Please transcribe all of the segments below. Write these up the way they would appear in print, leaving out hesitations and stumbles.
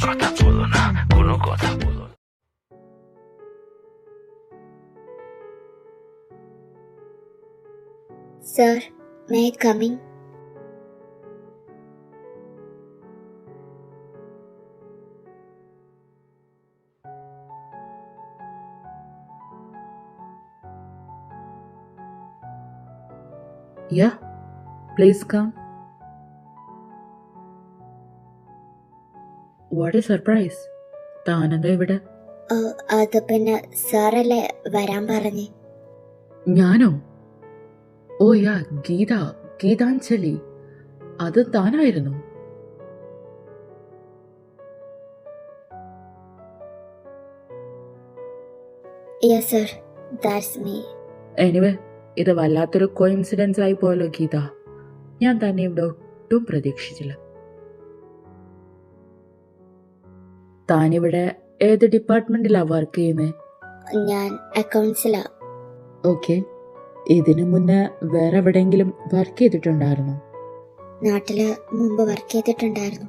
কথা বলো না, কোনো কথা বলো না। Sir, may I come in? Yeah, please come. What a surprise. താനെന്താ ഇവിടെ? അത് പിന്നെ സാറല്ലേ വരാൻ പറഞ്ഞേ. ഞാനോ? ഓ യാ, ഗീതാഞ്ജലി. അത് താനായിരുന്നു? Yes sir, that's me. Anyway, ഇത് വല്ലാത്തൊരു കോയിൻസിഡൻസ് ആയി പോയല്ലോ ഗീത. ഞാൻ തന്നെ ഇവിടെ ഒട്ടും പ്രതീക്ഷിച്ചില്ല. താനിവിടെ ഏത് ഡിപ്പാർട്ട്മെന്റിലാ വർക്ക് ചെയ്യുന്നത്? ഞാൻ അക്കൗണ്ട്സിലാ. ഓക്കെ. ഇതിനു മുന്നേ വേറെ എവിടെയെങ്കിലും വർക്ക് ചെയ്തിട്ടുണ്ടായിരുന്നോ? നാട്ടില് മുമ്പ് വർക്ക് ചെയ്തിട്ടുണ്ടായിരുന്നു.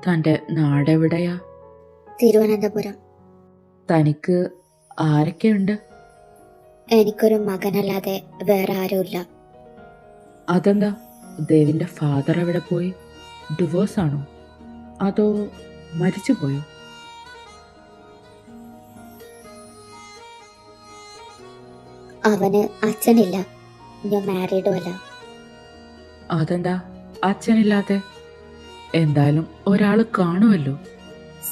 തൻ്റെ നാടെവിടെയാ? തിരുവനന്തപുരം. തനിക്ക് ആരൊക്കെയുണ്ട്? എനിക്കൊരു മകനല്ലാതെ വേറെ ആരുമില്ല. അതെന്താ? ദേവിന്റെ ഫാദർ എവിടെ പോയി? ഡിവോഴ്സ് ആണോ അതോ മരിച്ചു പോയോ? അവന് അച്ഛനില്ല, ഞാൻ മാരീഡും അല്ല. അതെന്താ അച്ഛനില്ലാതെ? എന്തായാലും ഒരാള് കാണുമല്ലോ.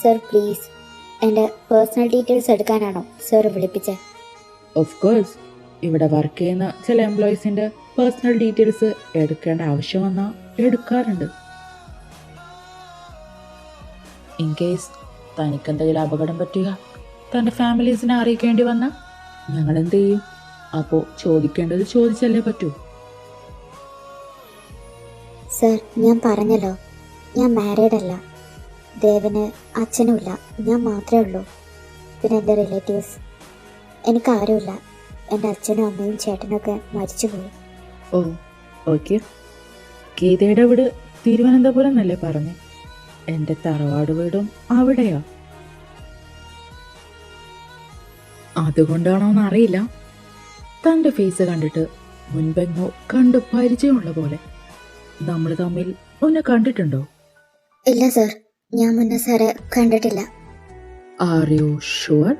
സർ പ്ലീസ്, എൻ്റെ പേഴ്സണൽ ഡീറ്റെയിൽസ് എടുക്കാനാണോ സർ വിളിപ്പിച്ചേ? ഓഫ് കോഴ്സ്, ഇവിടെ വർക്ക് ചെയ്യുന്ന ചില എംപ്ലോയീസിന്റെ പേഴ്സണൽ ഡീറ്റെയിൽസ് എടുക്കേണ്ട ആവശ്യം വന്നാൽ എടുക്കാറുണ്ട്. ഇൻ കേസ് തനിക്ക് എന്തെങ്കിലും അപകടം പറ്റുക, തൻ്റെ ഫാമിലീസിനെ അറിയിക്കേണ്ടി വന്നാൽ ഞങ്ങൾ എന്ത് ചെയ്യും? അപ്പോൾ ചോദിക്കേണ്ടത് ചോദിച്ചല്ലേ പറ്റൂ. സർ ഞാൻ പറഞ്ഞല്ലോ, ഞാൻ മാരീഡ് അല്ല. ദേവന് അച്ഛനുമില്ല, ഞാൻ മാത്രമേ ഉള്ളൂ. പിന്നെ എൻ്റെ റിലേറ്റീവ്സ്, എനിക്ക് ആരുമില്ല. എൻ്റെ അച്ഛനും അമ്മയും ചേട്ടനൊക്കെ മരിച്ചുപോയി. ഓ ഓക്കെ. ഗീതയുടെ വീട് തിരുവനന്തപുരം എന്നല്ലേ പറഞ്ഞേ? എൻ്റെ തറവാട് വീടും അവിടെയാ. അതുകൊണ്ടാണോന്ന് അറിയില്ല, തൻ്റെ ഫേസ് കണ്ടിട്ട് മുൻപെങ്ങോ കണ്ട് പരിചയമുള്ള പോലെ. നമ്മൾ തമ്മിൽ ഒന്ന് കണ്ടിട്ടുണ്ടോ? ഇല്ല സർ, ഞാൻ മുന്നേ സാറെ കണ്ടിട്ടില്ല. Are you sure?